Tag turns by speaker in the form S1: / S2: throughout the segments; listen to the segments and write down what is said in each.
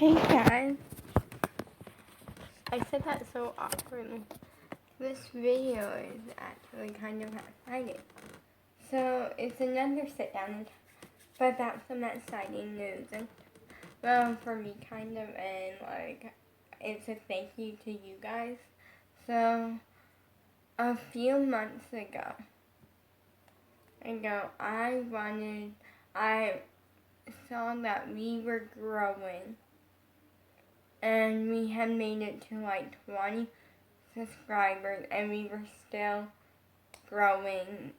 S1: Hey guys, I said that so awkwardly. This video is actually kind of exciting. So it's another sit down about some exciting news, and well, for me kind of, and like it's a thank you to you guys. So a few months ago, I saw that we were growing. And we had made it to like 20 subscribers, and we were still growing.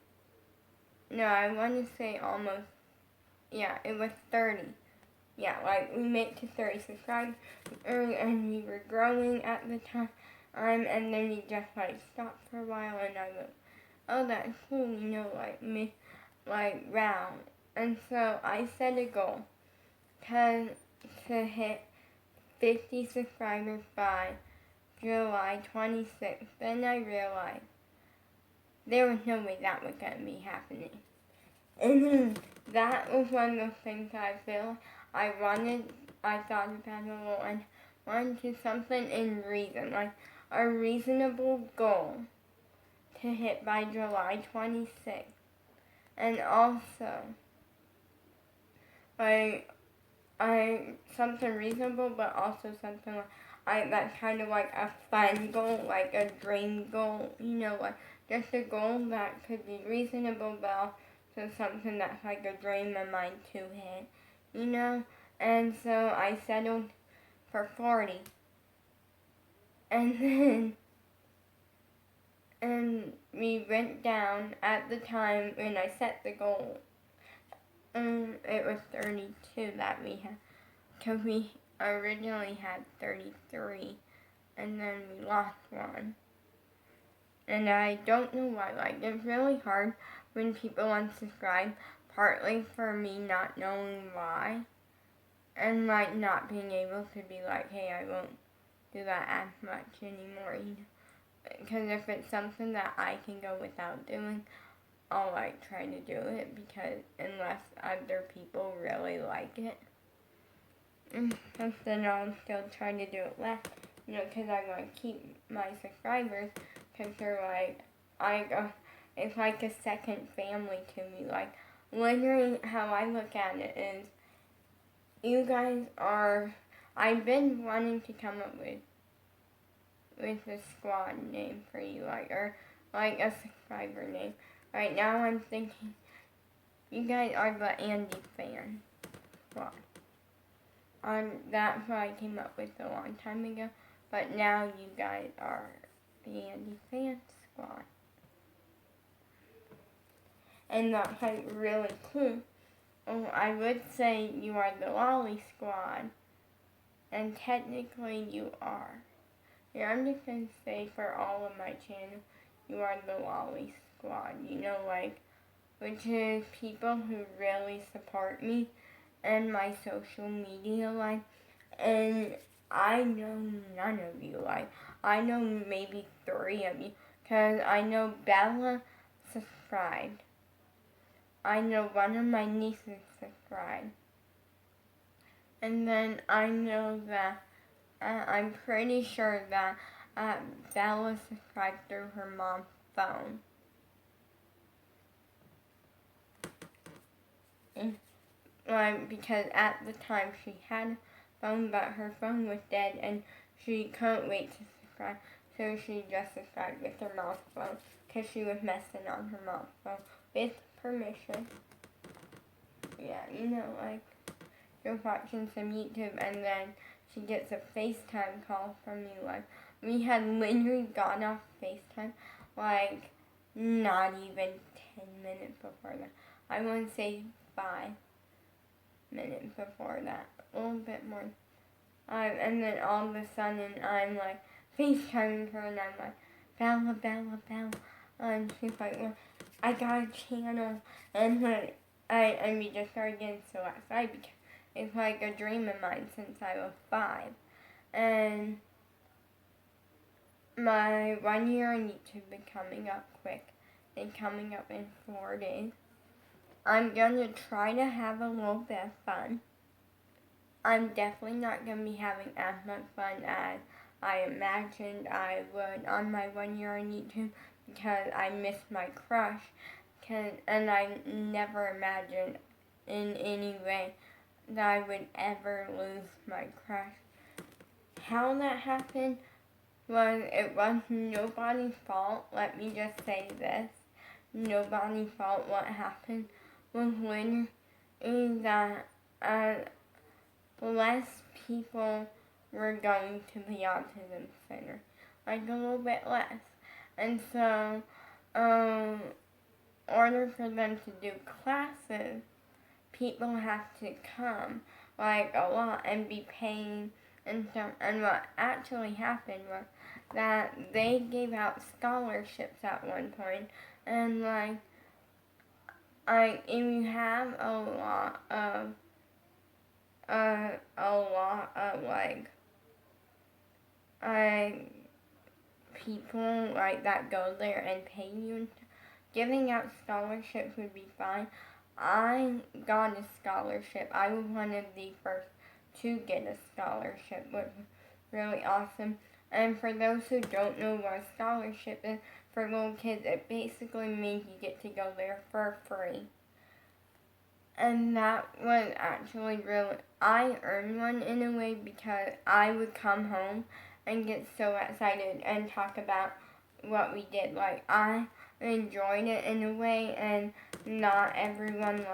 S1: No, I want to say almost, yeah, it was 30. Yeah, like we made it to 30 subscribers, and we were growing at the time, and then we just like stopped for a while, and I went, oh, that's cool, like wow. And so I set a goal to hit 50 subscribers by July 26th. Then I realized there was no way that was going to be happening. And that was one of the things I feel I thought about it a little, and wanted to something in reason, like a reasonable goal to hit by July 26th. And also, something reasonable, but also something that's kind of like a fun goal, like a dream goal, like just a goal that could be reasonable, but also something that's like a dream of mine to hit, And so I settled for 40. And we went down at the time when I set the goal. It was 32 that we had, because we originally had 33, and then we lost one. And I don't know why, like, it's really hard when people unsubscribe, partly for me not knowing why, and like not being able to be like, hey, I won't do that as much anymore, Because if it's something that I can go without doing, I'll like try to do it, because unless other people really like it, and then I'll still try to do it less, because I want to keep my subscribers, because they're like, it's like a second family to me. Like, literally how I look at it is, you guys are, I've been wanting to come up with a squad name for you, or like a subscriber name. Right now I'm thinking, you guys are the Andy Fan Squad. That's what I came up with a long time ago, but now you guys are the Andy Fan Squad. And that's like really cool. I would say you are the Lolly Squad, and technically you are. Yeah, I'm just going to say for all of my channel, you are the Lolly Squad, which is people who really support me and my social media life. And I know none of you, I know maybe 3 of you, because I know Bella subscribed. I know one of my nieces subscribed. And then I know that, I'm pretty sure that Bella subscribed through her mom's phone. Because at the time she had a phone, but her phone was dead, and she couldn't wait to subscribe, so she just subscribed with her mom's phone, because she was messing on her mom's phone with permission. Yeah, you're watching some YouTube, and then she gets a FaceTime call from you, we had literally gone off FaceTime, not even 10 minutes before that. I want to say 5 minutes before that, a little bit more. And then all of a sudden, I'm FaceTiming her, and I'm like, Bella, Bella, Bella. And she's like, well, I got a channel. And we just started getting so excited, because it's like a dream of mine since I was 5. And my 1 year on YouTube is coming up quick. It's coming up in 4 days. I'm going to try to have a little bit of fun. I'm definitely not going to be having as much fun as I imagined I would on my 1 year on YouTube because I missed my crush. And I never imagined in any way that I would ever lose my crush. How that happened it was nobody's fault. Let me just say this. Nobody's fault. What happened was literally that less people were going to the autism center. Like a little bit less. And so, in order for them to do classes, people have to come, like, a lot and be paying and stuff. And what actually happened was that they gave out scholarships at one point, and if you have a lot of people like that go there and pay you and stuff, giving out scholarships would be fine. I got a scholarship. I was one of the first to get a scholarship, which was really awesome. And for those who don't know what a scholarship is, for little kids, it basically means you get to go there for free. And that was actually really, I earned one in a way because I would come home and get so excited and talk about what we did. Like, I enjoyed it in a way, and not everyone,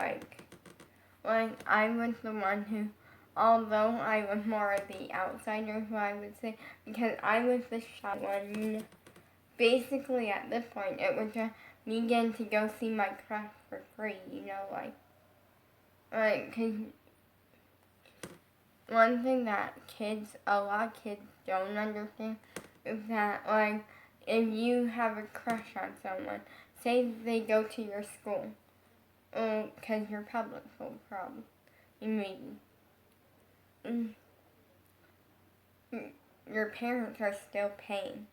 S1: I was the one who, although I was more of the outsider, who I would say, because I was the shy one. Basically, at this point, it was just me getting to go see my crush for free, cause one thing that a lot of kids don't understand is that, if you have a crush on someone, say they go to your school, cause you're public school, probably, maybe. Your parents are still paying.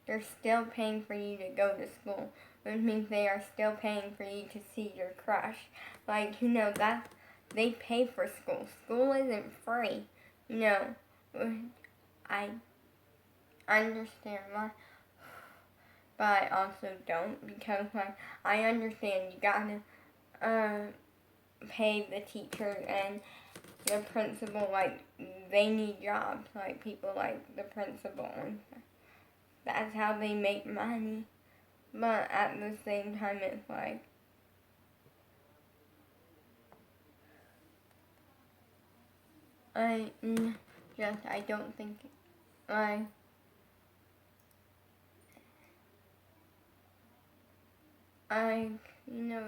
S1: They're still paying for you to go to school, which means they are still paying for you to see your crush. That they pay for school. School isn't free. I understand why, but I also don't, because I understand you gotta pay the teachers and the principal, they need jobs, people like the principal, and that's how they make money. But at the same time, it's I don't think,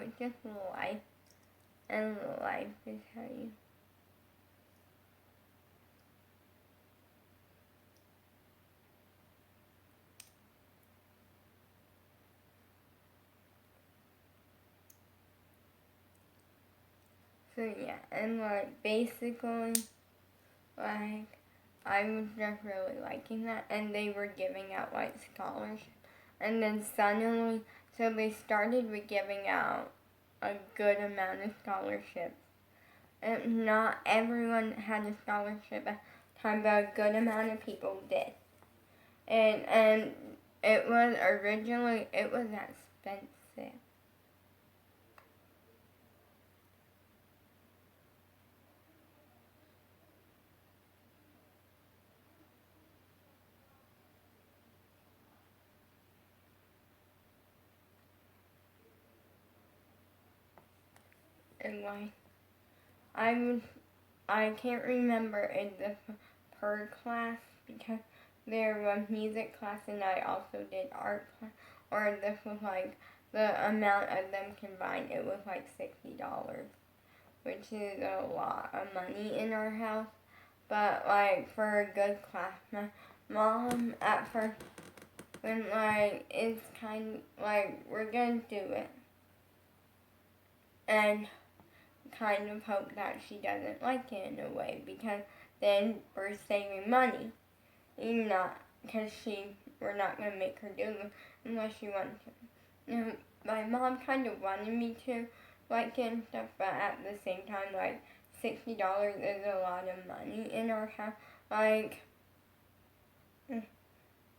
S1: it's just life, and life is how you. So yeah, and basically, I was just really liking that, and they were giving out scholarships, and then suddenly, so they started with giving out a good amount of scholarships, and not everyone had a scholarship at the time, but a good amount of people did, and it was expensive. And I can't remember in the per class, because there was music class and I also did art class, or this was the amount of them combined, it was $60, which is a lot of money in our house. But for a good class, my mom at first, when it's kind of we're gonna do it, and kind of hope that she doesn't like it in a way, because then we're saving money, not because we're not gonna make her do it unless she wants to. My mom kind of wanted me to like it and stuff, but at the same time, $60 is a lot of money in our house. Like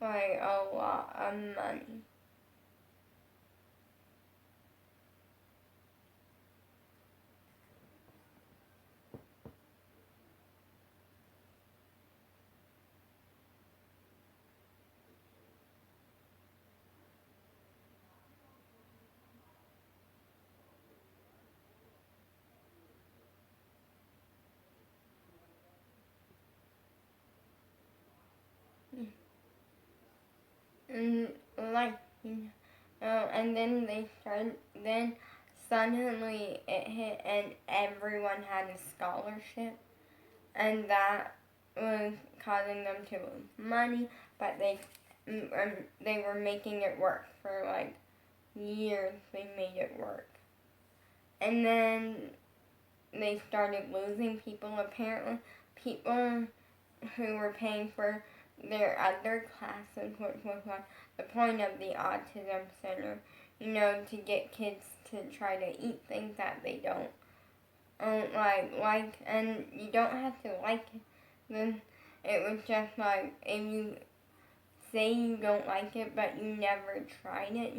S1: a lot of money. And like, and then then suddenly it hit and everyone had a scholarship, and that was causing them to lose money, but they were making it work for like years. They made it work, and then they started losing people. Apparently, people who were paying for their other classes, which was like the point of the autism center, to get kids to try to eat things that they don't like, and you don't have to like it. Then it was just like if you say you don't like it, but you never tried it,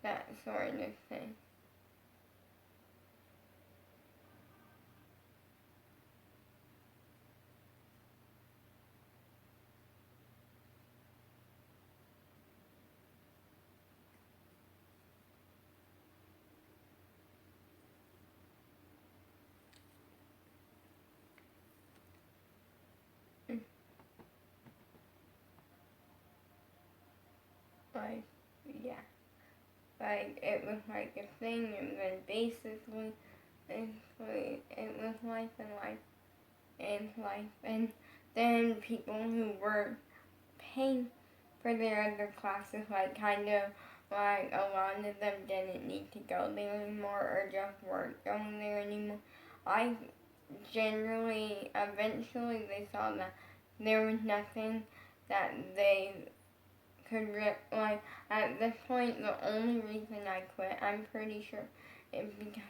S1: that sort of thing. Like, yeah. Like, it was like a thing, and then basically, it was life and life and life. And then people who were paying for their other classes, like, kind of, like, a lot of them didn't need to go there anymore or just weren't going there anymore. I eventually, they saw that there was nothing that they like, at this point, the only reason I quit, I'm pretty sure, is because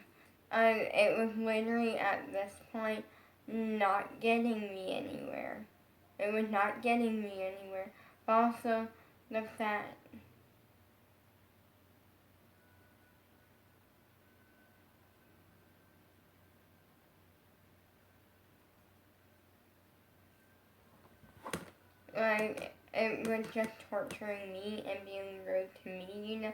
S1: it was literally at this point not getting me anywhere. It was not getting me anywhere. But also, the fact, like, it was just torturing me and being rude to me.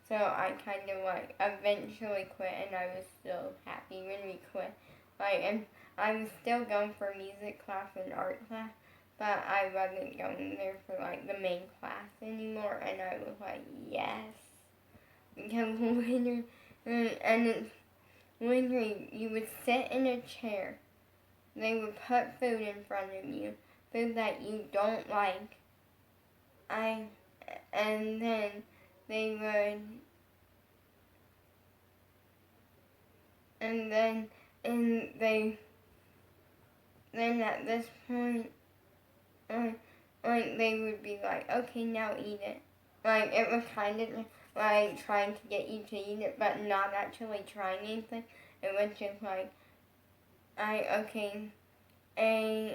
S1: So I kind of like eventually quit, and I was still happy when we quit. Like, and I was still going for music class and art class, but I wasn't going there for like the main class anymore. And I was like, yes, because later, and it's literally you would sit in a chair. They would put food in front of you, food that you don't like. And then they would, and then, and they, then at this point, like they would be like, okay, now eat it. Like, it was kind of like trying to get you to eat it, but not actually trying anything. It was just like, okay, eat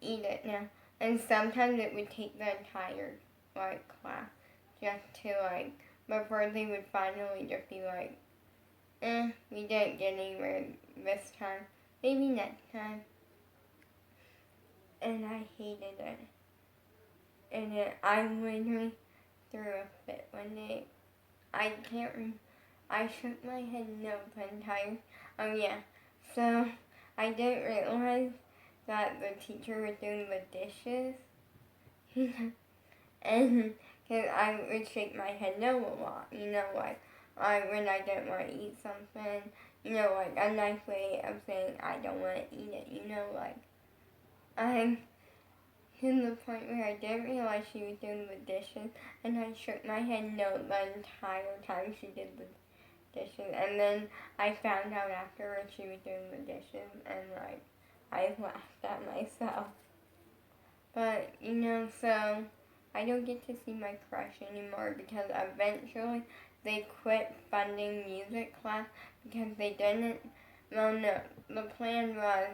S1: it now. And sometimes it would take the entire, like, class just to, like, before they would finally just be like, we didn't get anywhere this time. Maybe next time. And I hated it. And I literally threw a fit one day. I can't remember. I shook my head no the entire. Oh yeah. So I didn't realize that the teacher was doing the dishes. And because I would shake my head no a lot, like when I didn't want to eat something, like a nice way of saying I don't want to eat it, like I'm to the point where I didn't realize she was doing the dishes, and I shook my head no the entire time she did the dishes, and then I found out afterwards she was doing the dishes, and like I laughed at myself. But so I don't get to see my crush anymore because eventually they quit funding music class because they didn't. Well, no, the plan was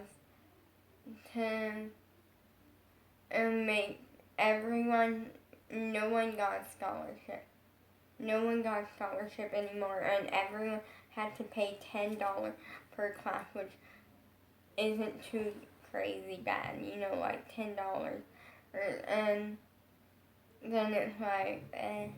S1: to make everyone, no one got a scholarship. No one got a scholarship anymore, and everyone had to pay $10 per class, which isn't too crazy bad, like $10. And then it's like, uh,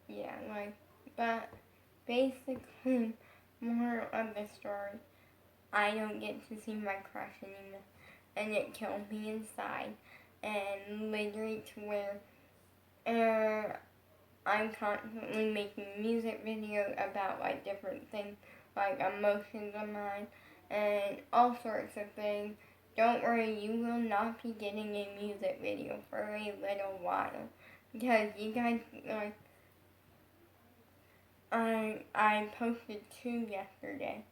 S1: yeah, like, but basically, more of the story, I don't get to see my crush anymore, and it killed me inside, and literally to where I'm constantly making music videos about like different things, like emotions of mine, and all sorts of things. Don't worry, you will not be getting a music video for a little while, because you guys like I posted 2 yesterday,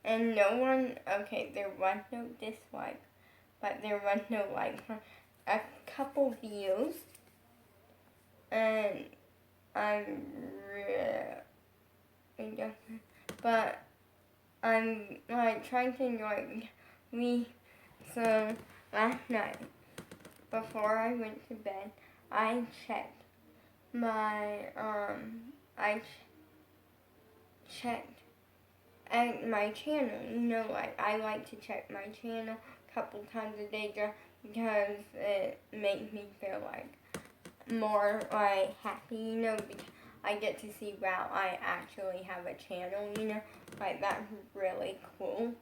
S1: and no one. Okay, there was no dislike, but there was no like. A couple views, and I'm really, but I'm like trying to enjoy me. So last night, before I went to bed, I checked my I checked at my channel. Like I like to check my channel a couple times a day just because it makes me feel like more like happy, because I get to see, wow, I actually have a channel, like that's really cool.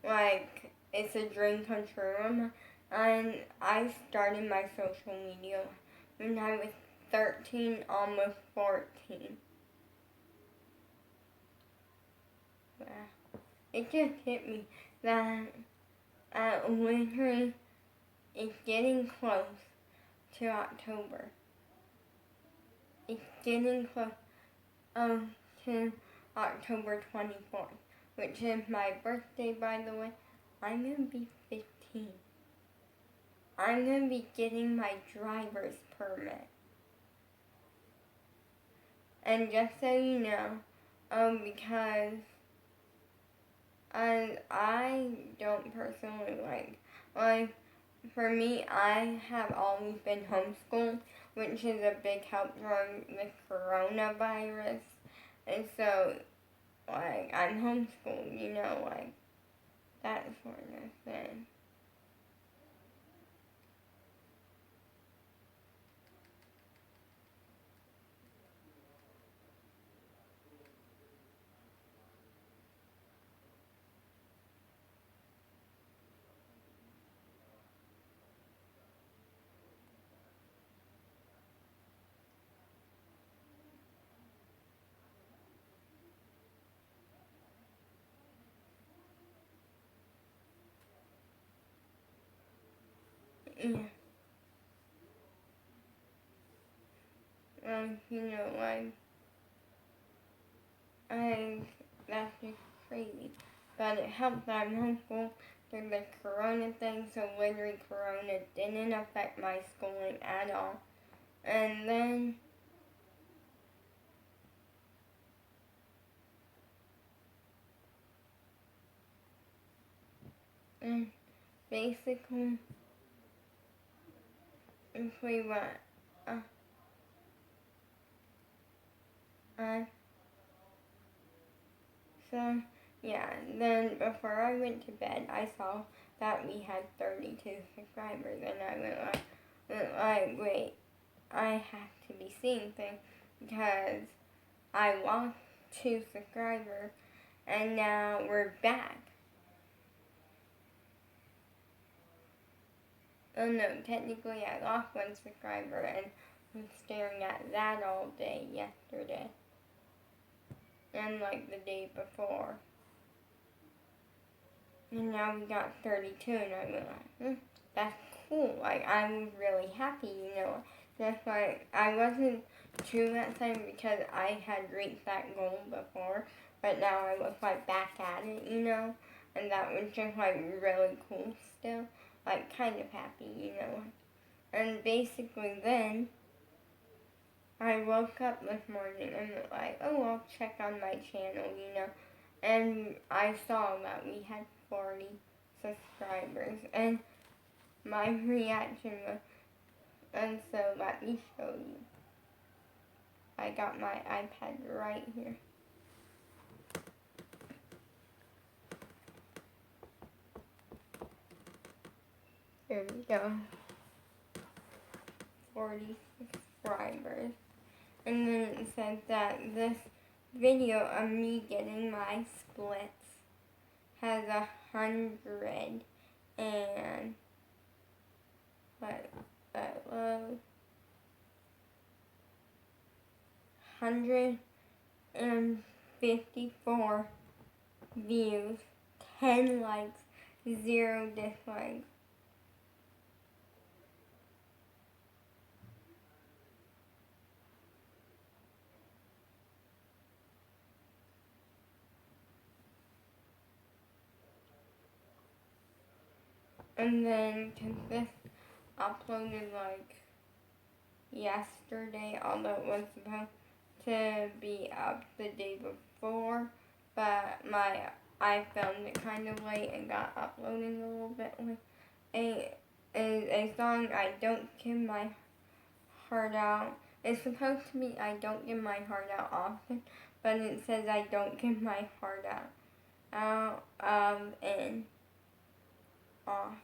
S1: Like it's a dream come true. And I started my social media when I was 13, almost 14. Wow. It just hit me that literally it's getting close to October. It's getting close to October 24th, which is my birthday, by the way. I'm going to be 15. I'm going to be getting my driver's permit. And just so you know, because I don't personally like, for me, I have always been homeschooled, which is a big help from the coronavirus. And so, like, I'm homeschooled, like, that sort of thing. Yeah. Like, that's just crazy. But it helped that I'm homeschooled through the corona thing, so literally corona didn't affect my schooling at all. And then, and basically, if we want, uh, so Yeah, and then before I went to bed, I saw that we had 32 subscribers, and I wait, I have to be seeing things because I lost 2 subscribers, and now we're back. Oh no, technically I lost 1 subscriber and was staring at that all day yesterday. And like the day before. And now we got 32 and I went like, that's cool. Like I was really happy, That's why I wasn't too excited because I had reached that goal before. But now I was like back at it, And that was just like really cool still. Like kind of happy, And basically then, I woke up this morning and was like, oh, I'll check on my channel, And I saw that we had 40 subscribers. And my reaction was, and so let me show you. I got my iPad right here. There we go. 40 subscribers. And then it said that this video of me getting my splits has 100 and what that was 154 views, 10 likes, 0 dislikes. And then this uploaded like yesterday, although it was supposed to be up the day before, but I filmed it kind of late and got uploading a little bit late. A song I don't give my heart out. It's supposed to be I don't give my heart out often, but it says I don't give my heart out and off.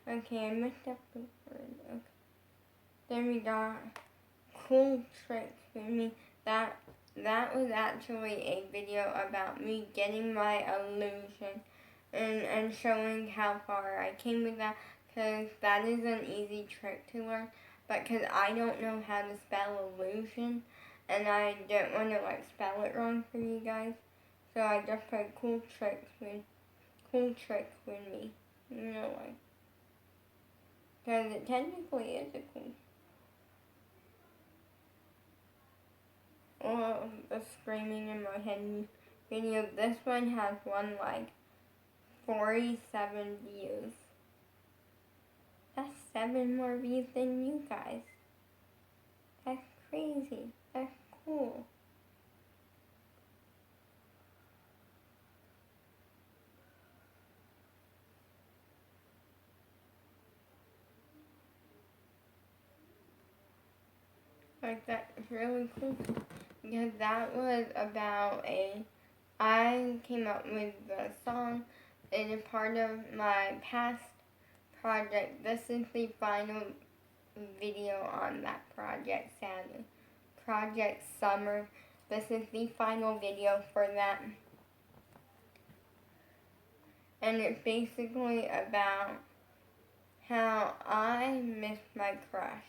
S1: Okay, I messed up the word. Okay. Then we got cool tricks with me. That was actually a video about me getting my illusion and showing how far I came with that, because that is an easy trick to learn. But because I don't know how to spell illusion, and I didn't want to like spell it wrong for you guys, so I just put cool tricks with me. Like, because it technically is a cool. Oh, the screaming in my head video. This one has 47 views. That's 7 more views than you guys. That's crazy. That's cool. Like, that's really cool. Because that was about I came up with the song in a part of my past project. This is the final video on that project, sadly. Project Summer. This is the final video for that. And it's basically about how I missed my crush.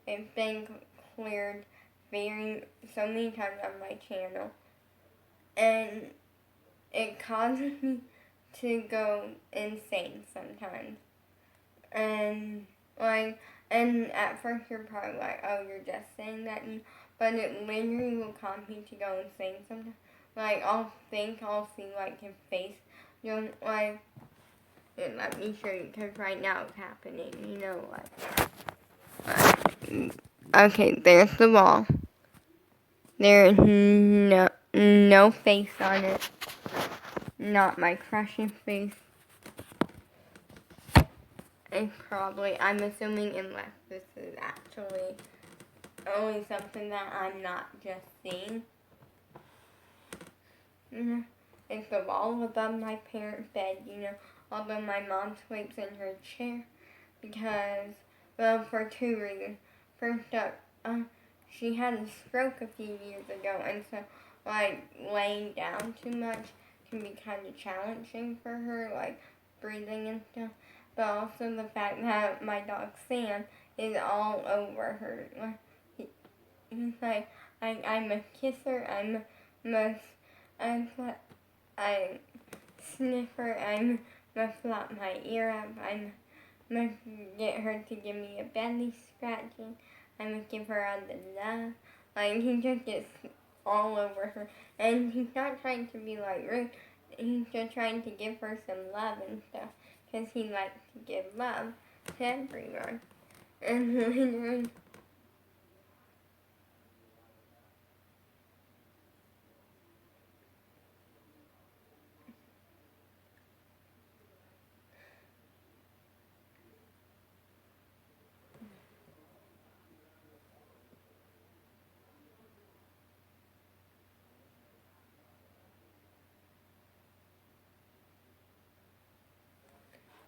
S1: It's been cleared so many times on my channel. And it causes me to go insane sometimes. And at first you're probably like, oh, you're just saying that, but it literally will cause me to go insane sometimes. Like, I'll see, like, his face, like, let me show you, because right now it's happening, okay, there's the wall. There's no face on it. Not my crush's face. It's probably, I'm assuming, unless this is actually only something that I'm not just seeing. you know, it's the wall above my parents' bed, you know, although my mom sleeps in her chair because, well, for two reasons. First up, she had a stroke a few years ago, and so, like, laying down too much can be kind of challenging for her, like, breathing and stuff. But also the fact that my dog Sam is all over her. He's like, I'm a kisser, I sniffer, I'm gonna flop my ear up, I'm gonna get her to give me a belly scratching, I'm gonna give her all the love. Like, he just gets all over her. And he's not trying to be, like, rude. He's just trying to give her some love and stuff. Because he likes to give love to everyone. And literally,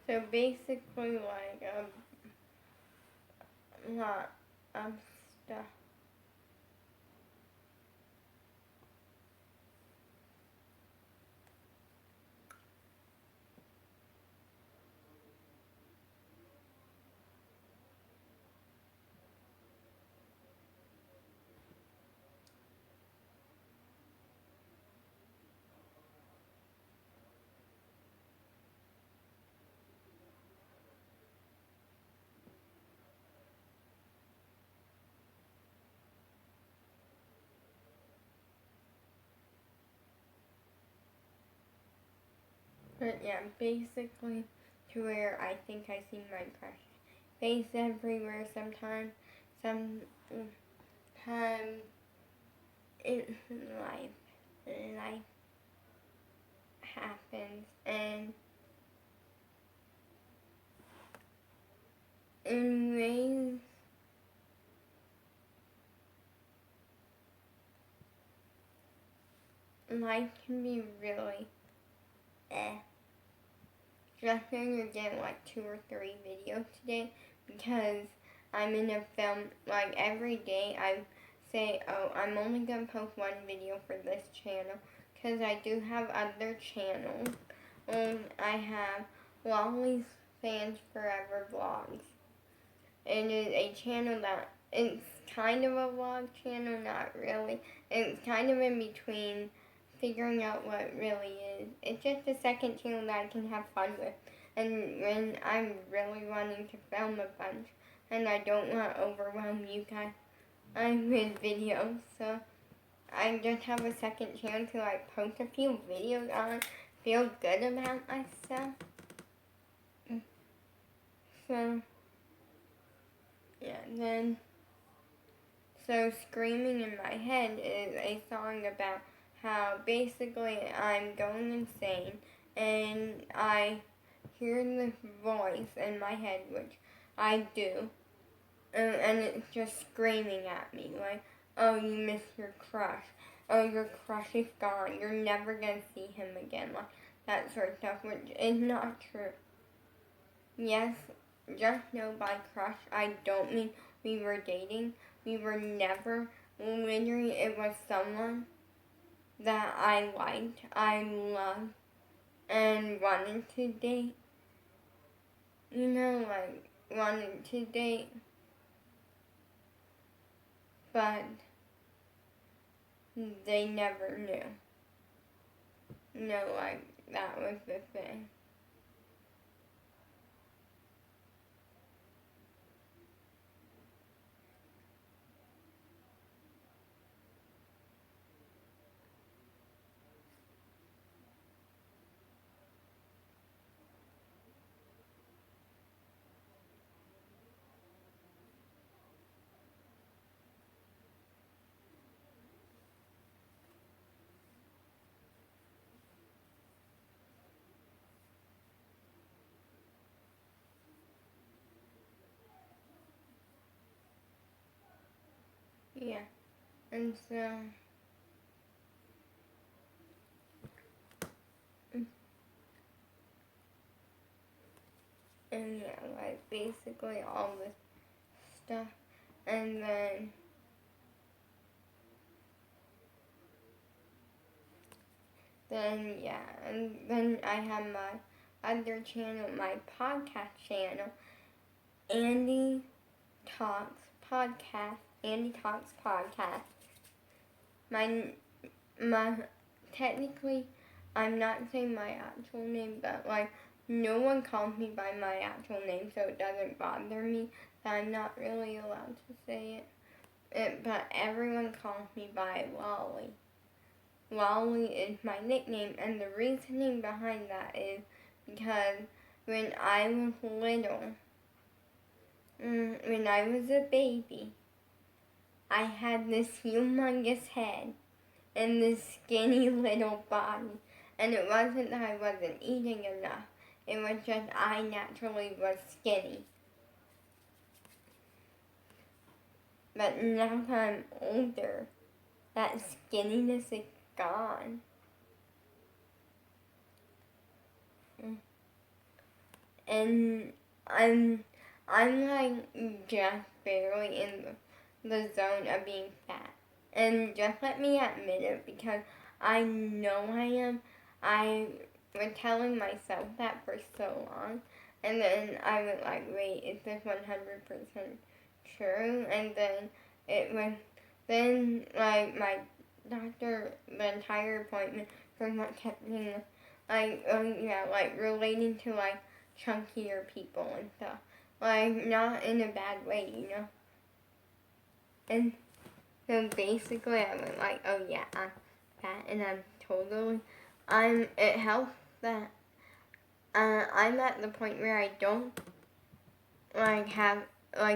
S1: so basically, like, a lot of stuff. But yeah, basically, to where I think I see my crush face everywhere sometimes. Sometimes in life happens, and in ways life can be really eh. Just when you're getting like 2 or 3 videos today, because I'm in a film, like every day I say, oh, I'm only going to post 1 video for this channel, because I do have other channels. I have Wally's Fans Forever Vlogs. It is a channel that, it's kind of a vlog channel, not really. It's kind of in between figuring out what it really is. It's just a second channel that I can have fun with. And when I'm really wanting to film a bunch and I don't want to overwhelm you guys with videos, so I just have a second channel to like post a few videos on, feel good about myself. So yeah, then so Screaming in My Head is a song about how basically I'm going insane and I hear this voice in my head, which I do, and it's just screaming at me like, oh, you missed your crush. Oh, your crush is gone. You're never going to see him again. Like, that sort of stuff, which is not true. Yes, just know by crush, I don't mean we were dating. We were never, literally, it was someone that I liked, I loved, and wanted to date. You know, like, wanted to date, but they never knew. No, like, that was the thing. Yeah, and so, And yeah, like basically all this stuff. And then yeah, and then I have my other channel, my podcast channel, Andy Talks Podcast. Andy Talks Podcast. My technically, I'm not saying my actual name, but like no one calls me by my actual name, so it doesn't bother me that I'm not really allowed to say it. But everyone calls me by Lolly. Lolly is my nickname, and the reasoning behind that is because when I was little, when I was a baby, I had this humongous head and this skinny little body. And it wasn't that I wasn't eating enough. It was just I naturally was skinny. But now that I'm older, that skinniness is gone. And I'm like just barely in the zone of being fat. And just let me admit it because I know I am. I was telling myself that for so long. And then I was like, wait, is this 100% true? And then it was, then like my doctor, the entire appointment, pretty much kept being like, like relating to like chunkier people and stuff. Like, not in a bad way, you know? And so basically I went like, oh yeah, I'm fat and it helps that I'm at the point where I don't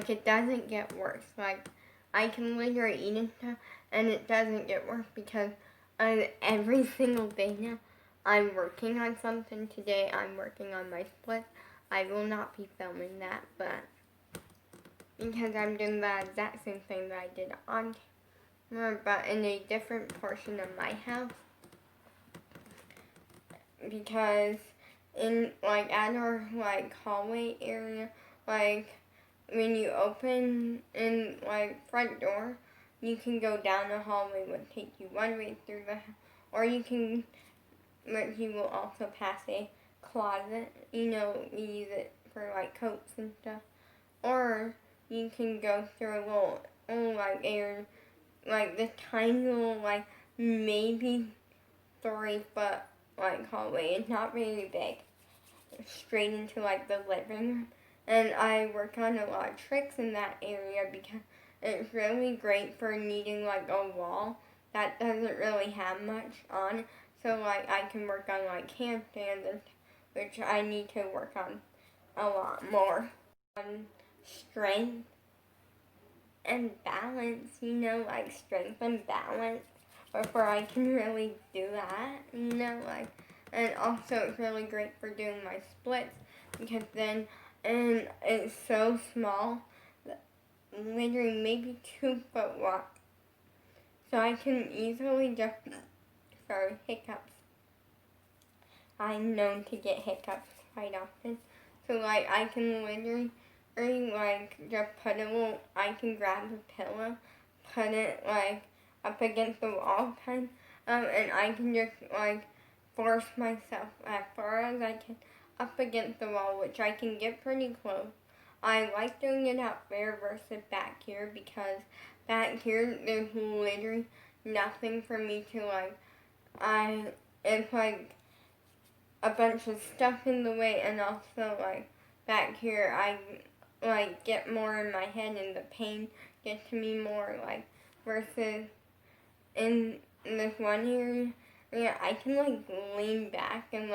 S1: it doesn't get worse. Like, I can literally eat and stuff and it doesn't get worse because every single day now I'm working on something. Today I'm working on my split. I will not be filming that, but because I'm doing the exact same thing that I did on camera, but in a different portion of my house. Because in at our hallway area, when you open in front door, you can go down the hallway, would take you one way through the house, or you will also pass a closet. You know, we use it for coats and stuff. Or you can go through a little air, this tiny little maybe 3-foot hallway. It's not really big. Straight into the living room. And I work on a lot of tricks in that area because it's really great for needing a wall that doesn't really have much on it. So I can work on handstands, which I need to work on a lot more. On strength and balance, strength and balance before I can really do that, and also it's really great for doing my splits because then, and it's so small, literally maybe 2 foot wide, so I can easily just, hiccups. I'm known to get hiccups quite often, so I can literally just put I can grab a pillow, put it up against the wall and I can just force myself as far as I can up against the wall, which I can get pretty close. I like doing it up there versus back here because back here there's literally nothing for me to it's a bunch of stuff in the way, and also back here I get more in my head and the pain gets to me more versus in this one area I can lean back and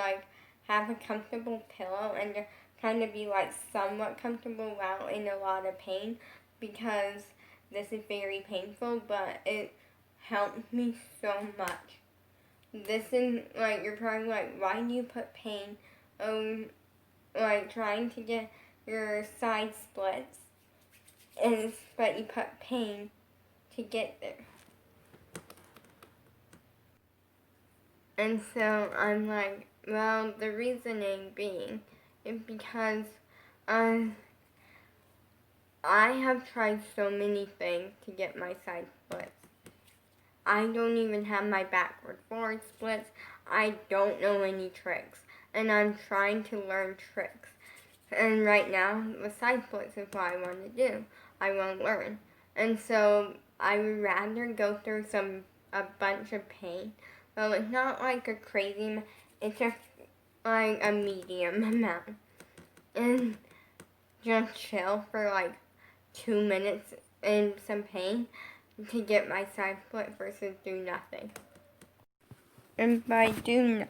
S1: have a comfortable pillow and just kind of be somewhat comfortable while in a lot of pain because this is very painful, but it helped me so much. This is you're probably why do you put pain trying to get your side splits but you put pain to get there. And so I'm well, the reasoning being is because I have tried so many things to get my side splits. I don't even have my backward forward splits. I don't know any tricks. And I'm trying to learn tricks. And right now, the side splits is what I want to do. I want to learn. And so I would rather go through a bunch of pain. Well, it's not like a crazy amount. It's just like a medium amount. And just chill for like 2 minutes in some pain to get my side split versus do nothing. And by do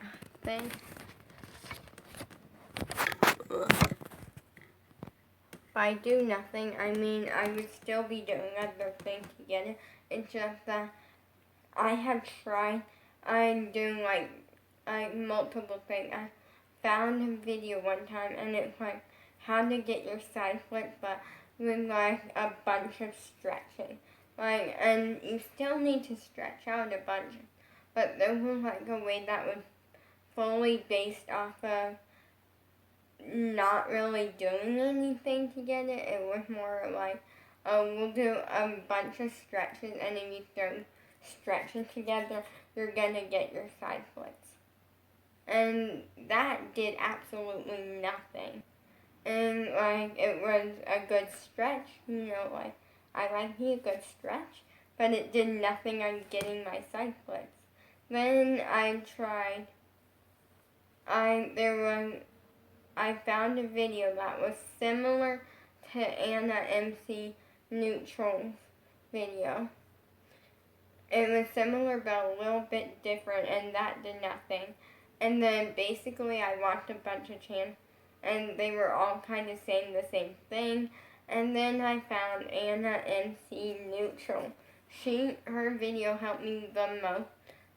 S1: nothing, I mean I would still be doing other things to get it. It's just that I have tried, I'm doing like multiple things. I found a video one time and it's like how to get your side split but with like a bunch of stretching. Like, and you still need to stretch out a bunch, but there was like a way that was fully based off of not really doing anything to get it. It was more like, we'll do a bunch of stretches, and if you throw stretches together, you're gonna get your side splits. And that did absolutely nothing. And like, it was a good stretch, like, I like me a good stretch, but it did nothing on getting my side splits. Then I tried, I found a video that was similar to Anna MC Neutral's video. It was similar but a little bit different, and that did nothing. And then basically I watched a bunch of channels and they were all kind of saying the same thing. And then I found Anna MC Neutral. Her video helped me the most,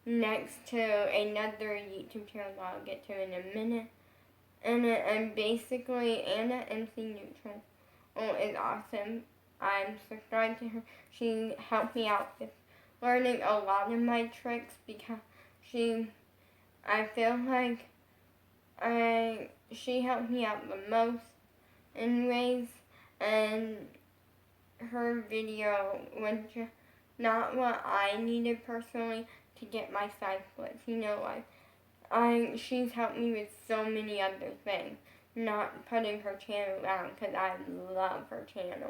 S1: next to another YouTube channel that I'll get to in a minute. And basically Anna MC Neutral is awesome. I'm subscribed to her. She helped me out with learning a lot of my tricks because I feel like she helped me out the most in ways, and her video was just not what I needed personally to get my side splits. She's helped me with so many other things. Not putting her channel down because I love her channel.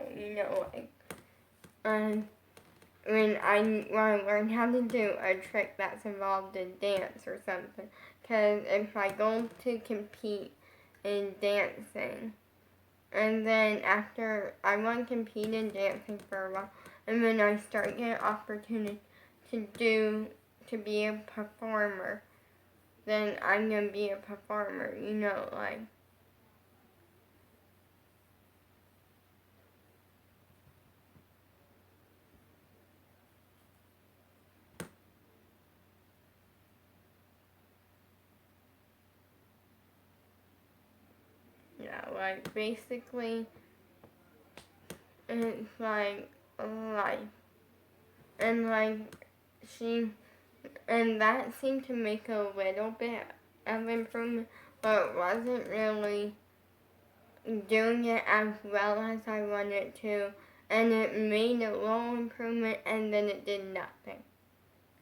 S1: When I want to learn how to do a trick that's involved in dance or something. Because if I go to compete in dancing, and then after I want to compete in dancing for a while, and then I start getting opportunity to be a performer, then I'm going to be a performer, basically, it's like life. And and that seemed to make a little bit of improvement, but it wasn't really doing it as well as I wanted to, and it made a little improvement, and then it did nothing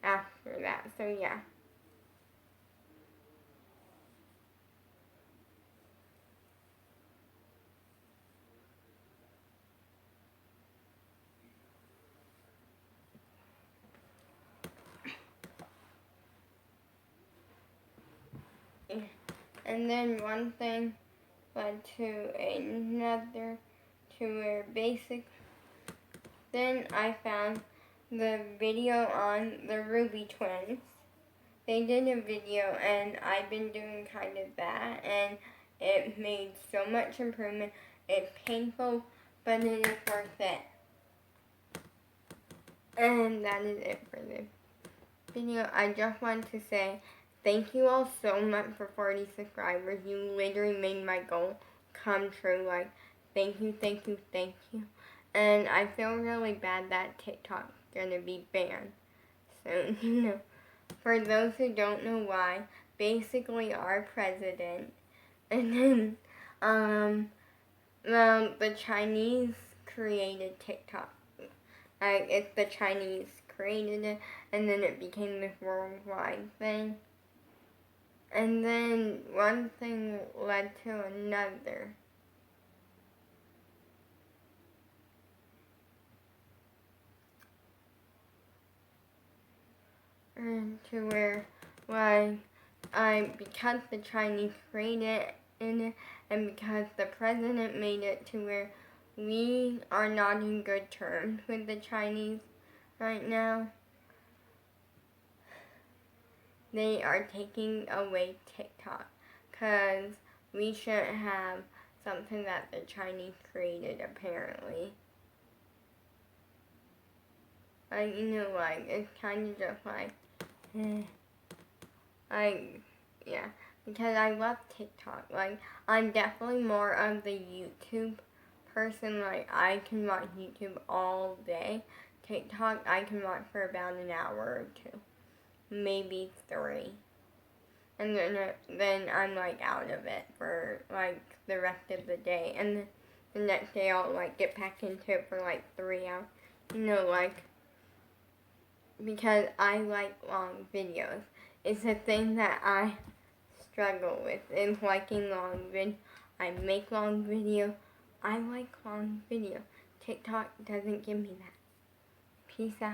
S1: after that, so yeah. And then one thing led to another, to where then I found the video on the Ruby twins. They did a video and I've been doing kind of that, and it made so much improvement. It's painful, but it is worth it. And that is it for this video. I just want to say thank you all so much for 40 subscribers. You literally made my goal come true. Thank you, thank you, thank you. And I feel really bad that TikTok's gonna be banned. So, for those who don't know why, basically our president, and then, Well, the Chinese created TikTok. It's the Chinese created it, and then it became this worldwide thing. And then one thing led to another. And to where, because the Chinese created it, and because the president made it to where we are not in good terms with the Chinese right now, they are taking away TikTok, because we shouldn't have something that the Chinese created, apparently. It's kind of just yeah, because I love TikTok. I'm definitely more of the YouTube person. I can watch YouTube all day. TikTok, I can watch for about an hour or two, maybe 3. And then I'm, out of it for, the rest of the day. And the next day I'll, get back into it for, 3 hours. Because I like long videos. It's a thing that I struggle with, is liking long videos. I make long videos. I like long videos. TikTok doesn't give me that. Peace out.